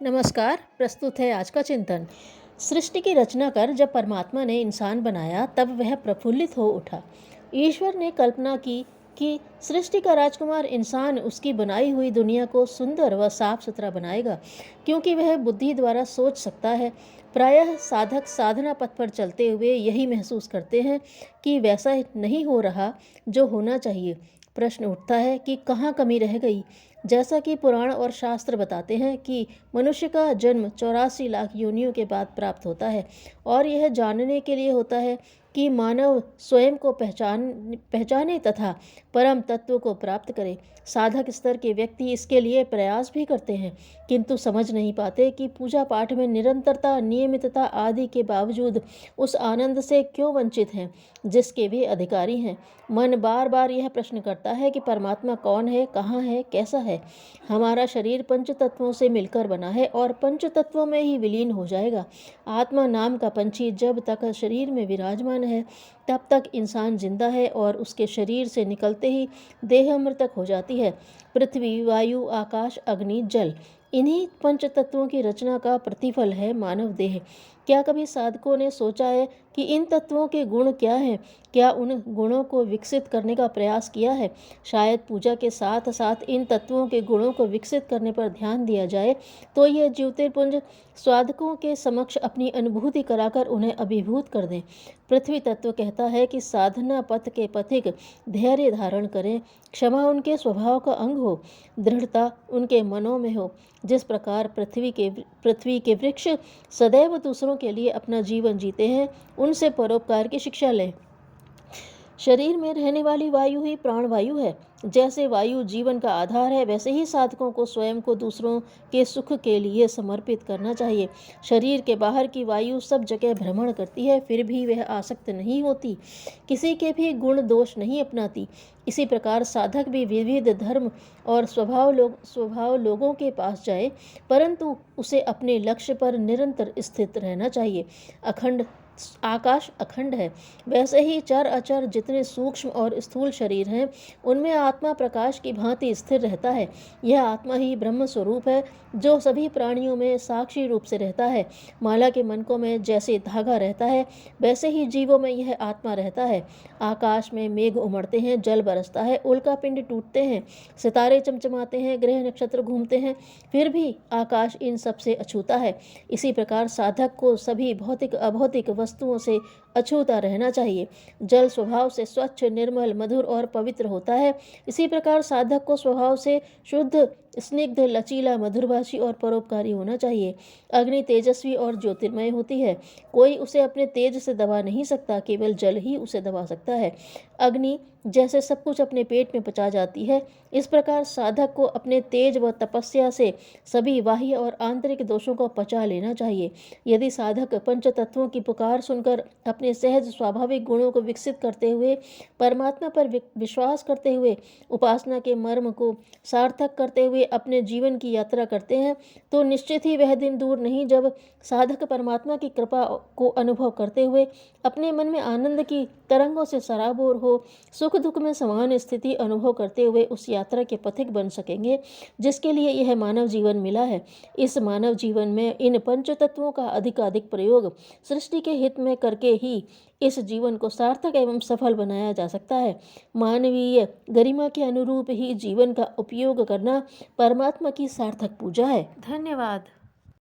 नमस्कार। प्रस्तुत है आज का चिंतन। सृष्टि की रचना कर जब परमात्मा ने इंसान बनाया तब वह प्रफुल्लित हो उठा। ईश्वर ने कल्पना की कि सृष्टि का राजकुमार इंसान उसकी बनाई हुई दुनिया को सुंदर व साफ सुथरा बनाएगा, क्योंकि वह बुद्धि द्वारा सोच सकता है। प्रायः साधक साधना पथ पर चलते हुए यही महसूस करते हैं कि वैसा नहीं हो रहा जो होना चाहिए। प्रश्न उठता है कि कहाँ कमी रह गई। जैसा कि पुराण और शास्त्र बताते हैं कि मनुष्य का जन्म 84 लाख योनियों के बाद प्राप्त होता है, और यह जानने के लिए होता है कि मानव स्वयं को पहचाने तथा परम तत्व को प्राप्त करे। साधक स्तर के व्यक्ति इसके लिए प्रयास भी करते हैं, किंतु समझ नहीं पाते कि पूजा पाठ में निरंतरता, नियमितता आदि के बावजूद उस आनंद से क्यों वंचित हैं जिसके वे अधिकारी हैं। मन बार बार यह प्रश्न करता है कि परमात्मा कौन है, कहाँ है, कैसा है। हमारा शरीर पंच तत्वों से मिलकर बना है और पंच तत्वों में ही विलीन हो जाएगा। आत्मा नाम का पंछी जब तक शरीर में विराजमान है तब तक इंसान जिंदा है, और उसके शरीर से निकलते ही देह मृतक हो जाती है। पृथ्वी, वायु, आकाश, अग्नि, जल, इन्हीं पंच तत्वों की रचना का प्रतिफल है मानव देह। क्या कभी साधकों ने सोचा है कि इन तत्वों के गुण क्या हैं? क्या उन गुणों को विकसित करने का प्रयास किया है? शायद पूजा के साथ साथ इन तत्वों के गुणों को विकसित करने पर ध्यान दिया जाए तो यह ज्योतिर्पुंज साधकों के समक्ष अपनी अनुभूति कराकर उन्हें अभिभूत कर दें। पृथ्वी तत्व कहता है कि साधना पथ के पथिक धैर्य धारण करें, क्षमा उनके स्वभाव का अंग हो, दृढ़ता उनके मनों में हो। जिस प्रकार पृथ्वी के वृक्ष सदैव दूसरों के लिए अपना जीवन जीते हैं, उनसे परोपकार की शिक्षा लें। शरीर में रहने वाली वायु ही प्राणवायु है। जैसे वायु जीवन का आधार है, वैसे ही साधकों को स्वयं को दूसरों के सुख के लिए समर्पित करना चाहिए। शरीर के बाहर की वायु सब जगह भ्रमण करती है, फिर भी वह आसक्त नहीं होती, किसी के भी गुण दोष नहीं अपनाती। इसी प्रकार साधक भी विविध धर्म और स्वभाव लोगों के पास जाए, परंतु उसे अपने लक्ष्य पर निरंतर स्थित रहना चाहिए। आकाश अखंड है, वैसे ही चर अचर जितने सूक्ष्म और स्थूल शरीर हैं, उनमें आत्मा प्रकाश की भांति स्थिर रहता है। यह आत्मा ही ब्रह्म स्वरूप है, जो सभी प्राणियों में साक्षी रूप से रहता है। माला के मनकों में जैसे धागा रहता है, वैसे ही जीवों में यह आत्मा रहता है। आकाश में मेघ उमड़ते हैं, जल बरसता है, उल्का पिंड टूटते हैं, सितारे चमचमाते हैं, ग्रह नक्षत्र घूमते हैं, फिर भी आकाश इन सब से अछूता है। इसी प्रकार साधक को सभी भौतिक अभौतिक वस्तुओं से अछूता रहना चाहिए। जल स्वभाव से स्वच्छ, निर्मल, मधुर और पवित्र होता है। इसी प्रकार साधक को स्वभाव से शुद्ध, स्निग्ध, लचीला, मधुरभाषी और परोपकारी होना चाहिए। अग्नि तेजस्वी और ज्योतिर्मय होती है, कोई उसे अपने तेज से दबा नहीं सकता, केवल जल ही उसे दबा सकता है। अग्नि जैसे सब कुछ अपने पेट में पचा जाती है, इस प्रकार साधक को अपने तेज व तपस्या से सभी बाह्य और आंतरिक दोषों को पचा लेना चाहिए। यदि साधक पंच तत्वों की पुकार सुनकर अपने सहज स्वाभाविक गुणों को विकसित करते हुए, परमात्मा पर विश्वास करते हुए, उपासना के मर्म को सार्थक करते हुए अपने जीवन की यात्रा करते हैं, तो निश्चित ही वह दिन दूर नहीं जब साधक परमात्मा की कृपा को अनुभव करते हुए अपने मन में आनंद की तरंगों से सराबोर हो, सुख दुख में समान स्थिति अनुभव करते हुए उस यात्रा के पथिक बन सकेंगे जिसके लिए यह मानव जीवन मिला है। इस मानव जीवन में इन पंच तत्वों का अधिकाधिक प्रयोग सृष्टि के हित में करके ही इस जीवन को सार्थक एवं सफल बनाया जा सकता है। मानवीय गरिमा के अनुरूप ही जीवन का उपयोग करना परमात्मा की सार्थक पूजा है। धन्यवाद।